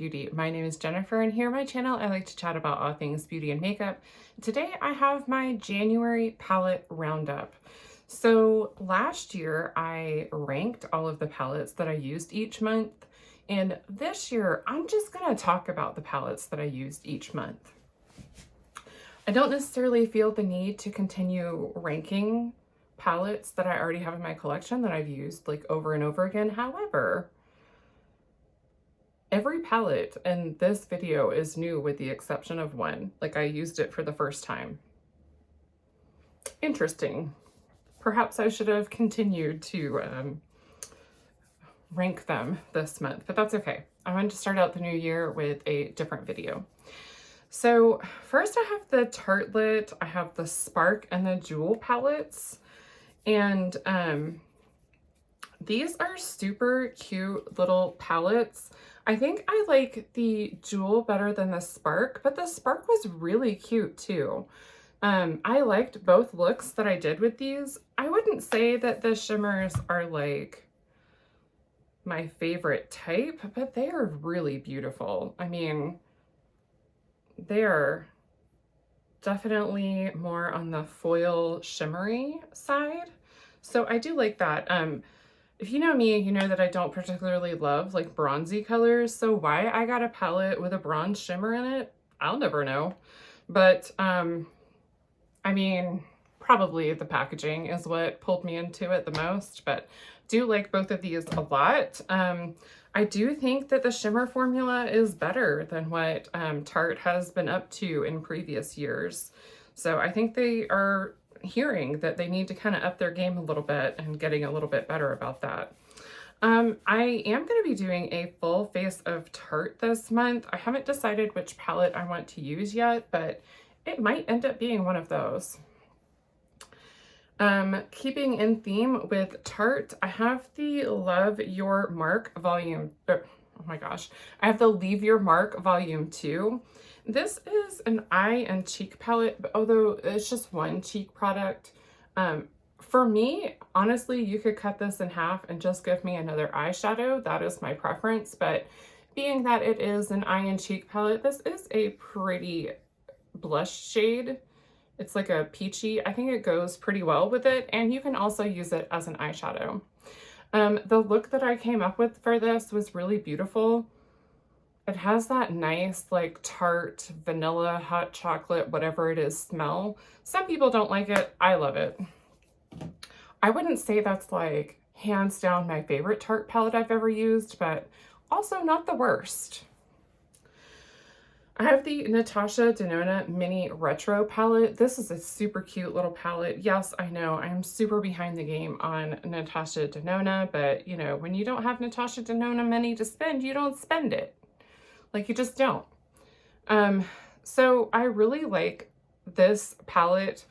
Beauty. My name is Jennifer, and here on my channel I like to chat about all things beauty and makeup. Today I have my January palette roundup. So last year I ranked all of the palettes that I used each month, and this year I'm just going to talk about the palettes that I used each month. I don't necessarily feel the need to continue ranking palettes that I already have in my collection that I've used like over and over again. However, every palette in this video is new with the exception of one. Like, I used it for the first time. Interesting. Perhaps I should have continued to rank them this month, but that's okay. I wanted to start out the new year with a different video. So first I have the Tartelette, I have the Spark and the Jewel palettes. And these are super cute little palettes. I think I like the Jewel better than the Spark, but the Spark was really cute too. I liked both looks that I did with these. I wouldn't say that the shimmers are like my favorite type, but they are really beautiful. I mean, they are definitely more on the foil shimmery side. So I do like that. If you know me, you know that I don't particularly love like bronzy colors. So why I got a palette with a bronze shimmer in it, I'll never know. But I mean, probably the packaging is what pulled me into it the most, but do like both of these a lot. I do think that the shimmer formula is better than what Tarte has been up to in previous years. So I think they are hearing that they need to kind of up their game a little bit and getting a little bit better about that. I am going to be doing a full face of Tarte this month. I haven't decided which palette I want to use yet, but it might end up being one of those. Keeping in theme with Tarte, I have the Love Your Mark volume, oh my gosh, I have the Leave Your Mark volume 2. This is an eye and cheek palette, but although it's just one cheek product, for me, honestly, you could cut this in half and just give me another eyeshadow. That is my preference, but being that it is an eye and cheek palette, this is a pretty blush shade. It's like a peachy. I think it goes pretty well with it, and you can also use it as an eyeshadow. The look that I came up with for this was really beautiful. It has that nice like tart, vanilla, hot chocolate, whatever it is smell. Some people don't like it. I love it. I wouldn't say that's like hands down my favorite Tarte palette I've ever used, but also not the worst. I have the Natasha Denona Mini Retro palette. This is a super cute little palette. Yes, I know I'm super behind the game on Natasha Denona, but you know, when you don't have Natasha Denona money to spend, you don't spend it. Like, you just don't. So I really like this palette.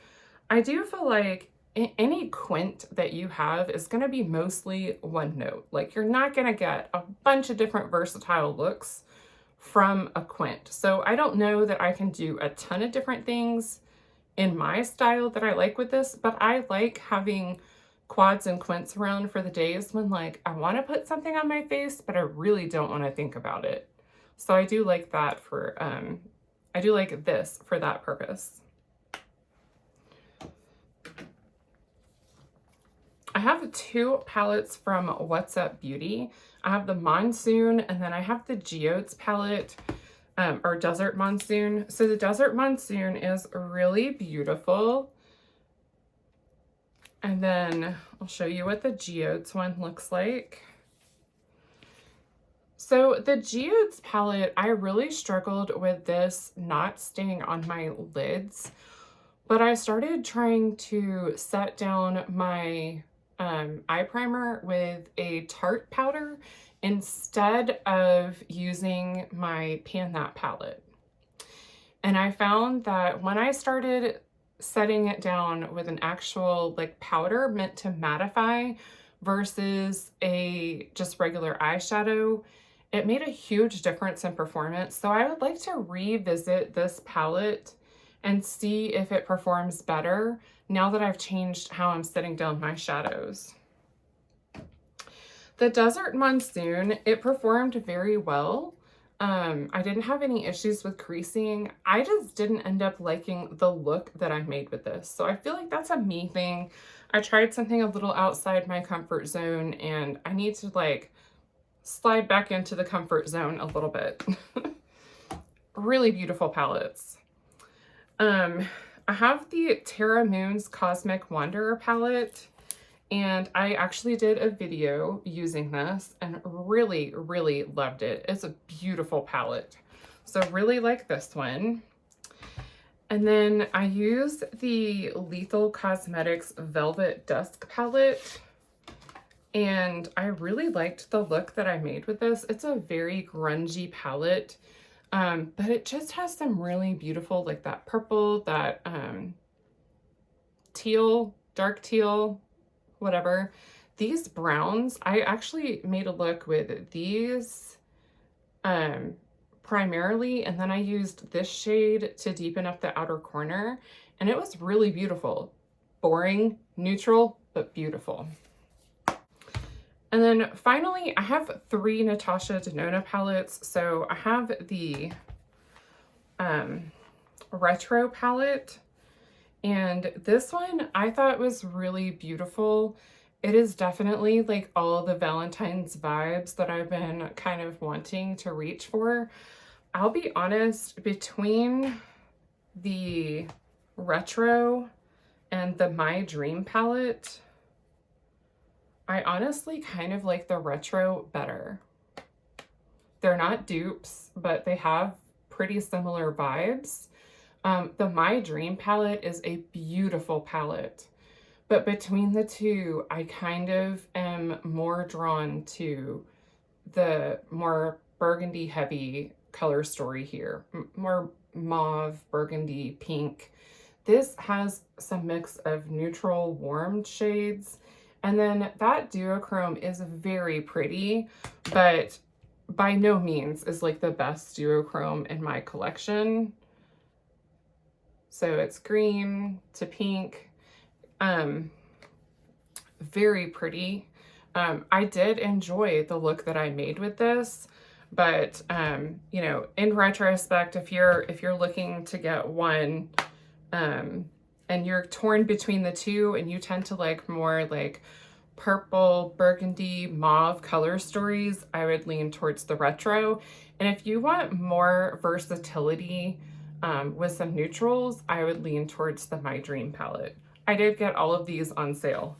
I do feel like any quint that you have is going to be mostly one note. Like, you're not going to get a bunch of different versatile looks from a quint. So I don't know that I can do a ton of different things in my style that I like with this, but I like having quads and quints around for the days when like I want to put something on my face, but I really don't want to think about it. So I do like that for, I do like this for that purpose. I have two palettes from What's Up Beauty. I have the Monsoon, and then I have the Geodes palette, or Desert Monsoon. So the Desert Monsoon is really beautiful. And then I'll show you what the Geodes one looks like. So the Geodes palette, I really struggled with this not staying on my lids, but I started trying to set down my eye primer with a Tarte powder instead of using my Pan That palette. And I found that when I started setting it down with an actual like powder meant to mattify versus a just regular eyeshadow, it made a huge difference in performance. So I would like to revisit this palette and see if it performs better now that I've changed how I'm setting down my shadows. The Desert Monsoon, it performed very well. I didn't have any issues with creasing. I just didn't end up liking the look that I made with this. So I feel like that's a me thing. I tried something a little outside my comfort zone, and I need to like slide back into the comfort zone a little bit. Really beautiful palettes. I have the Terra Moon's Cosmic Wanderer palette, and I actually did a video using this and really, really loved it. It's a beautiful palette. So really like this one. And then I used the Lethal Cosmetics Velvet Dusk palette, and I really liked the look that I made with this. It's a very grungy palette, but it just has some really beautiful, like that purple, that teal, dark teal, whatever. These browns, I actually made a look with these primarily, and then I used this shade to deepen up the outer corner, and it was really beautiful. Boring, neutral, but beautiful. And then finally, I have 3 Natasha Denona palettes. So I have the retro palette, and this one I thought was really beautiful. It is definitely like all the Valentine's vibes that I've been kind of wanting to reach for. I'll be honest, between the retro and the My Dream palette, I honestly kind of like the retro better. They're not dupes, but they have pretty similar vibes. The My Dream palette is a beautiful palette, but between the two, I kind of am more drawn to the more burgundy heavy color story here, more mauve, burgundy, pink. This has some mix of neutral, warm shades. And then that duochrome is very pretty, but by no means is like the best duochrome in my collection. So it's green to pink, very pretty. I did enjoy the look that I made with this, but you know, in retrospect, if you're looking to get one, and you're torn between the two, and you tend to like more like purple, burgundy, mauve color stories, I would lean towards the retro. And if you want more versatility with some neutrals, I would lean towards the My Dream palette. I did get all of these on sale.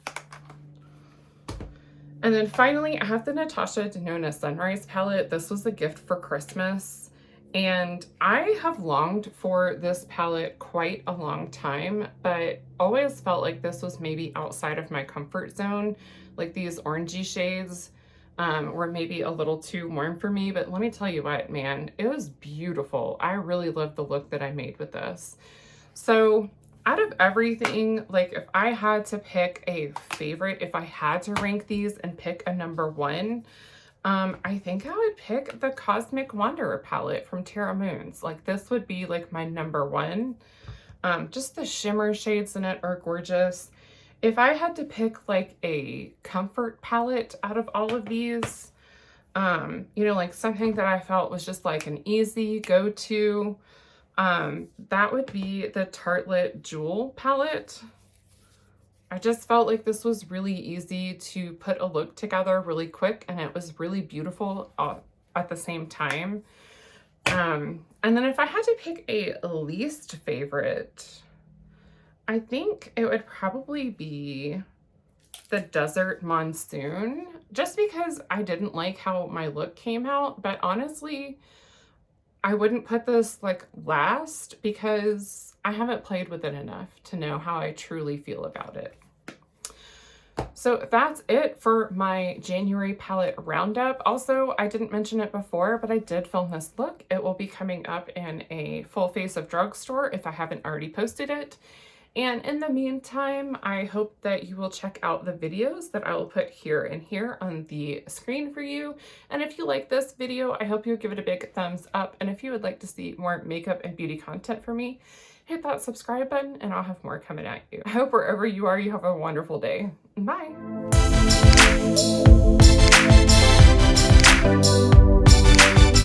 And then finally, I have the Natasha Denona Sunrise palette. This was a gift for Christmas, and I have longed for this palette quite a long time, but always felt like this was maybe outside of my comfort zone. Like these orangey shades were maybe a little too warm for me, but let me tell you what, man, it was beautiful. I really loved the look that I made with this. So out of everything, like if I had to pick a favorite, if I had to rank these and pick a number 1, I think I would pick the Cosmic Wanderer palette from Terra Moons. Like this would be like my number 1. Just the shimmer shades in it are gorgeous. If I had to pick like a comfort palette out of all of these, you know, like something that I felt was just like an easy go-to, that would be the Tarte Jewel palette. I just felt like this was really easy to put a look together really quick, and it was really beautiful at the same time. And then if I had to pick a least favorite, I think it would probably be the Desert Monsoon, just because I didn't like how my look came out. But honestly, I wouldn't put this like last because I haven't played with it enough to know how I truly feel about it. So that's it for my January palette roundup. Also, I didn't mention it before, but I did film this look. It will be coming up in a full face of drugstore if I haven't already posted it. And in the meantime, I hope that you will check out the videos that I will put here and here on the screen for you. And if you like this video, I hope you give it a big thumbs up. And if you would like to see more makeup and beauty content from me, hit that subscribe button and I'll have more coming at you. I hope wherever you are, you have a wonderful day. Bye.